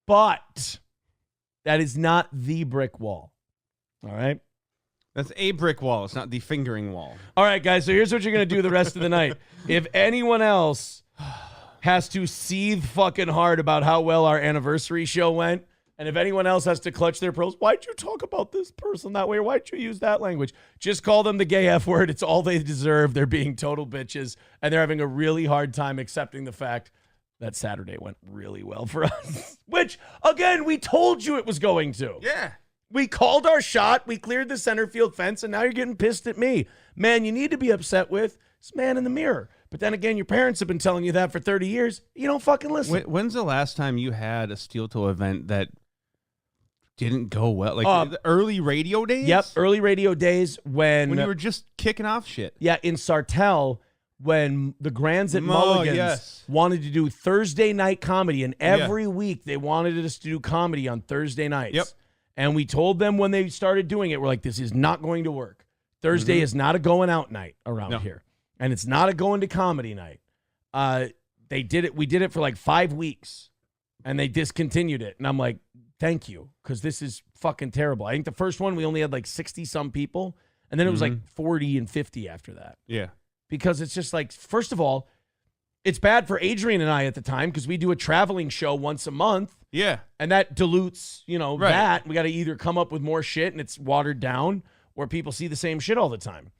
But that is not the brick wall. All right? That's a brick wall. It's not the fingering wall. All right, guys. So here's what you're going to do the rest of the night. If anyone else has to seethe fucking hard about how well our anniversary show went, and if anyone else has to clutch their pearls, why'd you talk about this person that way? Or why'd you use that language? Just call them the gay F word. It's all they deserve. They're being total bitches, and they're having a really hard time accepting the fact that Saturday went really well for us. Which, again, we told you it was going to. Yeah. We called our shot. We cleared the center field fence, and now you're getting pissed at me. Man, you need to be upset with this man in the mirror. But then again, your parents have been telling you that for 30 years. You don't fucking listen. When's the last time you had a steel toe event that didn't go well? Like the early radio days? Yep, early radio days when you were just kicking off shit. Yeah, in Sartell, when the Grands at Mulligan's wanted to do Thursday night comedy, and every week they wanted us to do comedy on Thursday nights. Yep. And we told them when they started doing it, we're like, this is not going to work. Thursday is not a going out night around here. And it's not a going to comedy night. They did it. We did it for like 5 weeks, and they discontinued it. And I'm like, thank you, because this is fucking terrible. I think the first one, we only had like 60-some people, and then it was like 40 and 50 after that. Yeah. Because it's just like, first of all, it's bad for Adrian and I at the time because we do a traveling show once a month. Yeah. And that dilutes, that. We got to either come up with more shit and it's watered down, or people see the same shit all the time.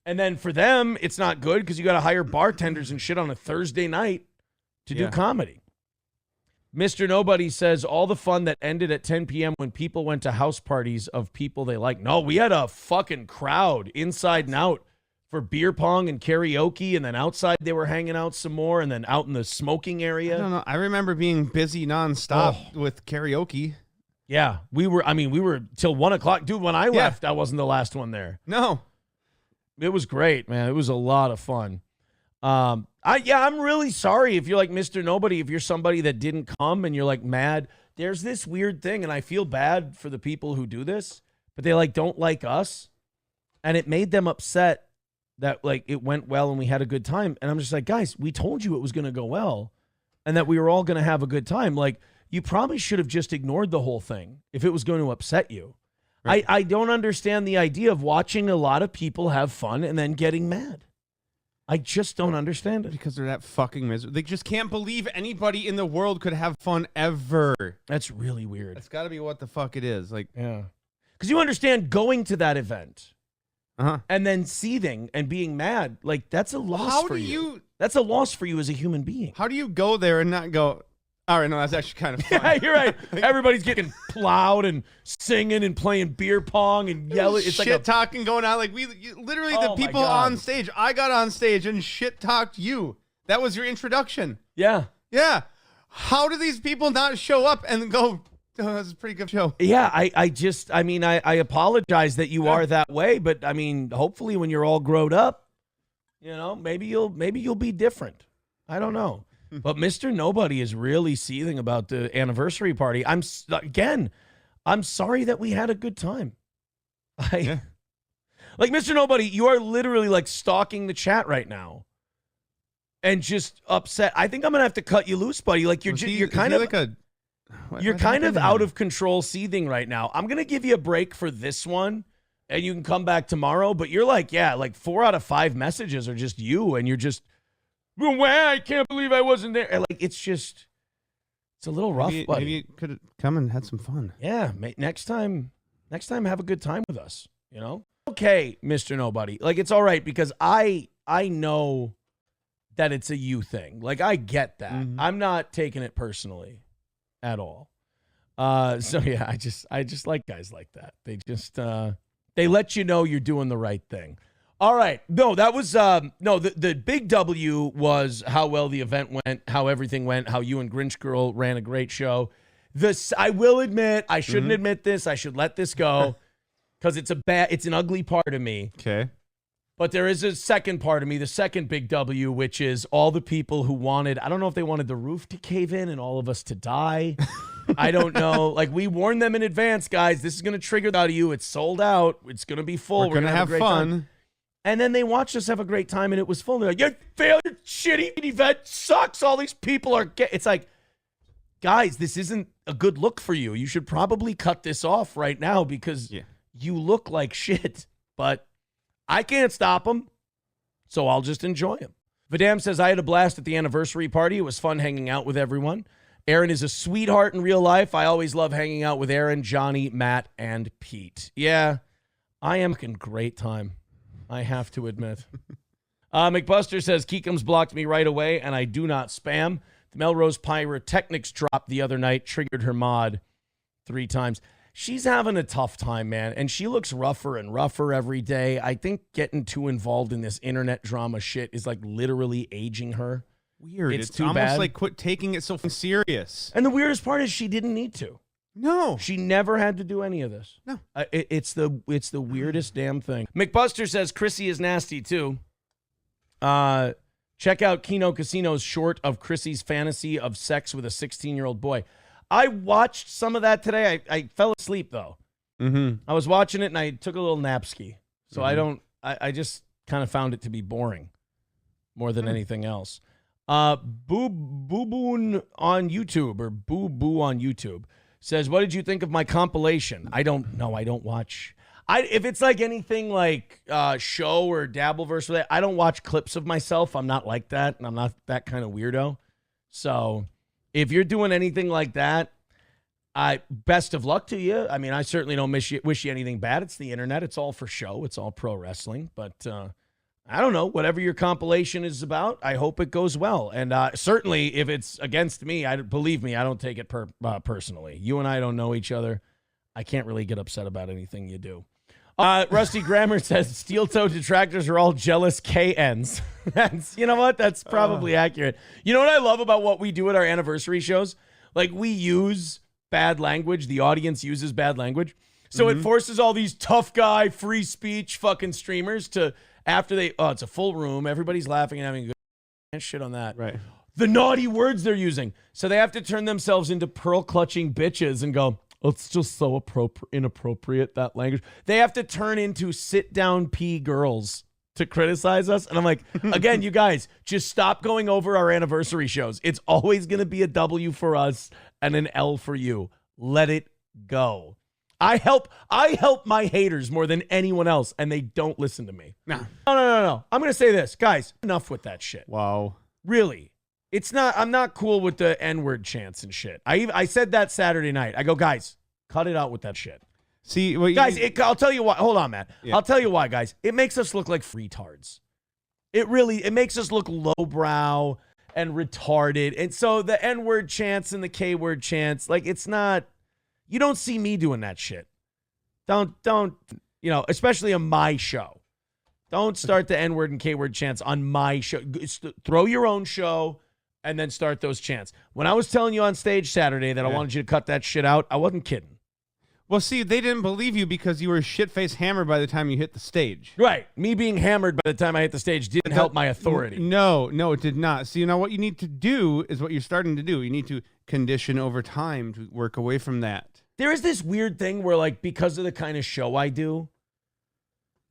And then for them, it's not good because you got to hire bartenders and shit on a Thursday night to do comedy. Mr. Nobody says all the fun that ended at 10 p.m. when people went to house parties of people they like. No, we had a fucking crowd inside and out for beer pong and karaoke, and then outside they were hanging out some more, and then out in the smoking area. I don't know. I remember being busy nonstop with karaoke. Yeah, we were till 1 o'clock. Dude, when I left, I wasn't the last one there. No. It was great, man. It was a lot of fun. I'm really sorry if you're like Mr. Nobody, if you're somebody that didn't come and you're like mad. There's this weird thing, and I feel bad for the people who do this, but they like don't like us, and it made them upset that like it went well and we had a good time. And I'm just like, guys, we told you it was going to go well and that we were all going to have a good time. Like, you probably should have just ignored the whole thing if it was going to upset you. Right. I don't understand the idea of watching a lot of people have fun and then getting mad. I just don't understand it. Because they're that fucking miserable. They just can't believe anybody in the world could have fun ever. That's really weird. That's got to be what the fuck it is. Like, yeah. Because you understand going to that event Uh-huh. and then seething and being mad, like that's a loss for you. That's a loss for you as a human being. How do you go there and not go, all right, no, that's actually kind of fun. Yeah, you're right. Everybody's getting plowed and singing and playing beer pong and yelling. It's shit like talking going on. Like literally the people on stage, I got on stage and shit talked you. That was your introduction. Yeah. Yeah. How do these people not show up and go, oh, that's a pretty good show? Yeah, I apologize that you are that way, but I mean, hopefully when you're all grown up, maybe you'll be different. I don't know. But Mr. Nobody is really seething about the anniversary party. I'm sorry that we had a good time. Like Mr. Nobody, you are literally like stalking the chat right now. And just upset. I think I'm gonna have to cut you loose, buddy. Like you're kind of out of control, seething right now. I'm gonna give you a break for this one, and you can come back tomorrow. But you're like 4 out of 5 messages are just you, and you're just, well, I can't believe I wasn't there. And like it's a little rough. Buddy. Maybe you could have come and had some fun. Yeah, next time, have a good time with us. Okay, Mr. Nobody. Like it's all right because I know that it's a you thing. Like I get that. Mm-hmm. I'm not taking it personally at all. So yeah, I just like guys like that. They just they let you know you're doing the right thing. All right. No, that was the big W was how well the event went, how everything went, how you and Grinch Girl ran a great show. I will admit, I shouldn't admit this. I should let this go because it's an ugly part of me. Okay. But there is a second part of me, the second big W, which is all the people who wanted, I don't know if they wanted the roof to cave in and all of us to die. I don't know. Like, we warned them in advance, guys. This is going to trigger out of you. It's sold out. It's going to be full. We're going to have fun. Time. And then they watched us have a great time, and it was full. They're like, your failure, shitty event sucks. All these people are it's like, guys, this isn't a good look for you. You should probably cut this off right now because you look like shit. But I can't stop him, so I'll just enjoy him. Vidam says, I had a blast at the anniversary party. It was fun hanging out with everyone. Aaron is a sweetheart in real life. I always love hanging out with Aaron, Johnny, Matt, and Pete. Yeah, I am having a great time, I have to admit. McBuster says, Keekums blocked me right away, and I do not spam. The Melrose Pyrotechnics drop the other night triggered her mod 3 times. She's having a tough time, man, and she looks rougher and rougher every day. I think getting too involved in this internet drama shit is like literally aging her. Weird. It's It's too almost bad. like quit taking it so serious. And the weirdest part is she didn't need to. No. She never had to do any of this. No. It's the weirdest damn thing. McBuster says Chrissy is nasty too. Check out Kino Casino's short of Chrissy's fantasy of sex with a 16-year-old boy. I watched some of that today. I fell asleep though. Mm-hmm. I was watching it and I took a little napski. So I just kind of found it to be boring more than anything else. Boo Boon on YouTube or Boo Boo on YouTube says, what did you think of my compilation? I don't know. I don't watch. If it's like anything like show or Dabbleverse, I don't watch clips of myself. I'm not like that, and I'm not that kind of weirdo. So if you're doing anything like that, best of luck to you. I mean, I certainly don't wish you anything bad. It's the internet. It's all for show. It's all pro wrestling. But I don't know. Whatever your compilation is about, I hope it goes well. And certainly if it's against me, believe me, I don't take it personally. You and I don't know each other. I can't really get upset about anything you do. Rusty Grammar says steel-toe detractors are all jealous KNs. You know what? That's probably accurate. You know what I love about what we do at our anniversary shows? Like, we use bad language. The audience uses bad language. So it forces all these tough guy, free speech fucking streamers to, after it's a full room, everybody's laughing and having a good can't shit on that. Right. The naughty words they're using. So they have to turn themselves into pearl-clutching bitches and go, oh, it's just so inappropriate, that language. They have to turn into sit-down pee girls to criticize us. And I'm like, again, you guys, just stop going over our anniversary shows. It's always going to be a W for us and an L for you. Let it go. I help my haters more than anyone else, and they don't listen to me. No. I'm going to say this. Guys, enough with that shit. Wow. Really. I'm not cool with the N-word chants and shit. I said that Saturday night. I go, guys, cut it out with that shit. See, guys, I'll tell you why. Hold on, Matt. Yeah. I'll tell you why, guys. It makes us look like retards. It makes us look lowbrow and retarded. And so the N-word chants and the K-word chants, like, it's not, you don't see me doing that shit. Don't, especially on my show. Don't start the N-word and K-word chants on my show. Throw your own show and then start those chants. When I was telling you on stage Saturday that I wanted you to cut that shit out, I wasn't kidding. Well, see, they didn't believe you because you were shit-faced hammered by the time you hit the stage. Right. Me being hammered by the time I hit the stage didn't help my authority. No, it did not. See, now what you need to do is what you're starting to do. You need to condition over time to work away from that. There is this weird thing where, like, because of the kind of show I do,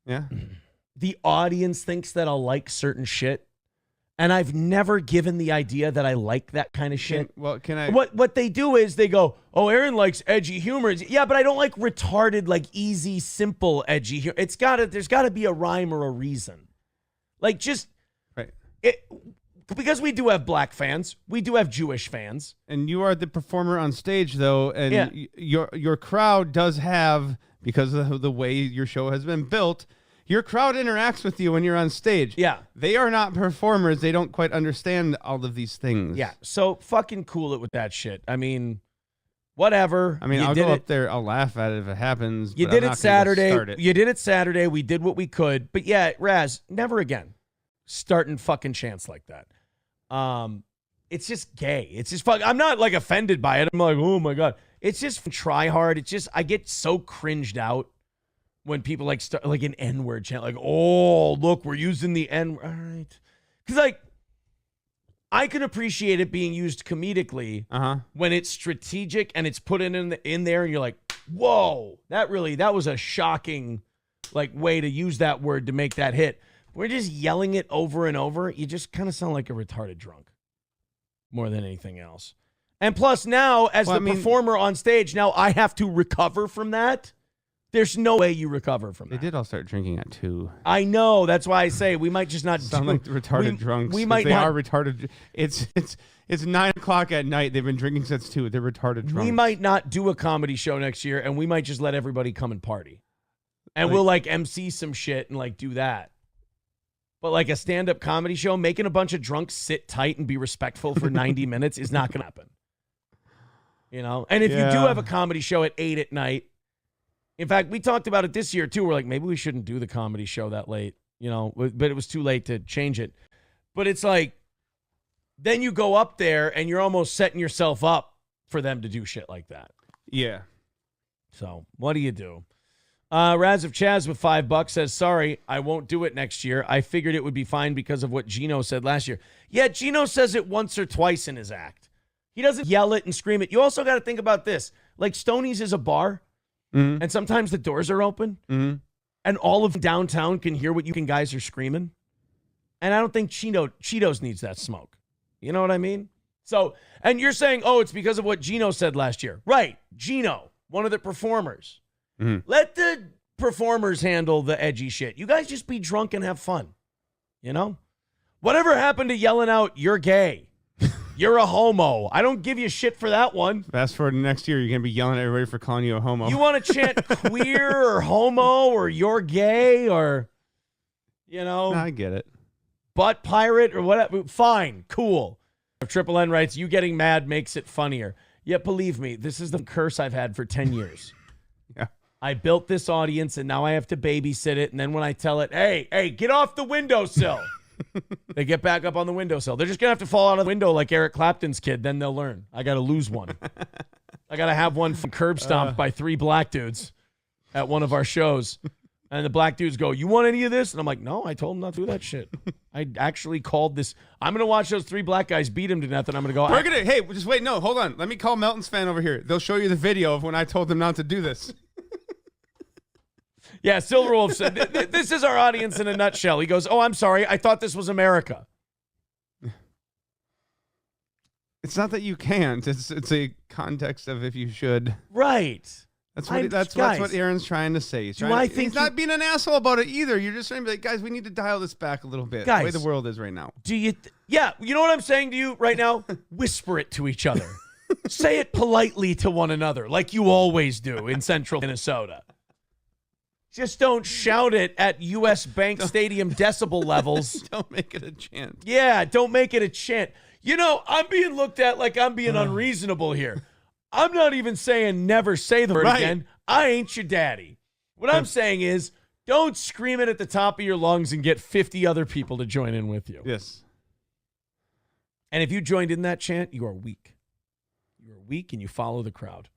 the audience thinks that I'll like certain shit. And I've never given the idea that I like that kind of shit. What they do is they go, oh, Aaron likes edgy humor. Yeah, but I don't like retarded, like easy, simple, edgy humor. There's gotta be a rhyme or a reason. Like because we do have black fans, we do have Jewish fans. And you are the performer on stage, though, and your crowd does have, because of the way your show has been built, your crowd interacts with you when you're on stage. Yeah. They are not performers. They don't quite understand all of these things. Yeah. So fucking cool it with that shit. I mean, whatever. I mean, I'll go up there. I'll laugh at it if it happens. You did it Saturday. You did it Saturday. We did what we could. But yeah, Raz, never again starting fucking chants like that. It's just gay. It's just fuck. I'm not like offended by it. I'm like, oh my God. It's just try hard. It's just, I get so cringed out when people like start like an N-word chant, like, oh, look, we're using the N-word. All right. Because like, I can appreciate it being used comedically when it's strategic and it's put in there and you're like, whoa, that was a shocking like way to use that word to make that hit. We're just yelling it over and over. You just kind of sound like a retarded drunk more than anything else. And plus now, as performer on stage, now I have to recover from that. There's no way you recover from that. They did all start drinking at 2. I know. That's why I say we might just not sound like retarded drunks. We might they are retarded. It's 9:00 at night. They've been drinking since 2. They're retarded drunks. We might not do a comedy show next year, and we might just let everybody come and party. And we'll MC some shit and do that. But a stand-up comedy show, making a bunch of drunks sit tight and be respectful for 90 minutes is not going to happen. And if you do have a comedy show at 8 at night, in fact, we talked about it this year too. We're like, maybe we shouldn't do the comedy show that late, but it was too late to change it. But it's then you go up there and you're almost setting yourself up for them to do shit like that. Yeah. So what do you do? Raz of Chaz with $5 says, sorry, I won't do it next year. I figured it would be fine because of what Gino said last year. Yeah, Gino says it once or twice in his act. He doesn't yell it and scream it. You also got to think about this. Stoney's is a bar, and sometimes the doors are open, and all of downtown can hear what you guys are screaming. And I don't think Cheetos needs that smoke. You know what I mean? So, and you're saying, oh, it's because of what Gino said last year. Right. Gino, one of the performers. Let the performers handle the edgy shit. You guys just be drunk and have fun. Whatever happened to yelling out, you're gay? You're a homo. I don't give you shit for that one. Fast forward to next year, you're going to be yelling at everybody for calling you a homo. You want to chant queer or homo or you're gay or, I get it. Butt pirate or whatever. Fine. Cool. Triple N writes, you getting mad makes it funnier. Yet believe me, this is the curse I've had for 10 years. Yeah. I built this audience and now I have to babysit it. And then when I tell it, hey, get off the windowsill. They get back up on the windowsill. They're just going to have to fall out of the window like Eric Clapton's kid. Then they'll learn. I got to lose one. I got to have one from curb stomped by 3 black dudes at one of our shows. And the black dudes go, you want any of this? And I'm like, no, I told them not to do that shit. I actually called this. I'm going to watch those 3 black guys beat him to death. And I'm going to go. Hey, just wait. No, hold on. Let me call Melton's fan over here. They'll show you the video of when I told them not to do this. Yeah, Silver Wolf said, this is our audience in a nutshell. He goes, oh, I'm sorry. I thought this was America. It's not that you can't. It's a context of if you should. Right. That's what Aaron's trying to say. He's not being an asshole about it either. You're just trying to be like, guys, we need to dial this back a little bit. Guys, the way the world is right now. Yeah, you know what I'm saying to you right now? Whisper it to each other. Say it politely to one another like you always do in central Minnesota. Just don't shout it at U.S. Bank Stadium decibel levels. Don't make it a chant. Yeah, don't make it a chant. I'm being looked at like I'm being unreasonable here. I'm not even saying never say the word again. I ain't your daddy. What I'm saying is don't scream it at the top of your lungs and get 50 other people to join in with you. Yes. And if you joined in that chant, you are weak. You are weak and you follow the crowd.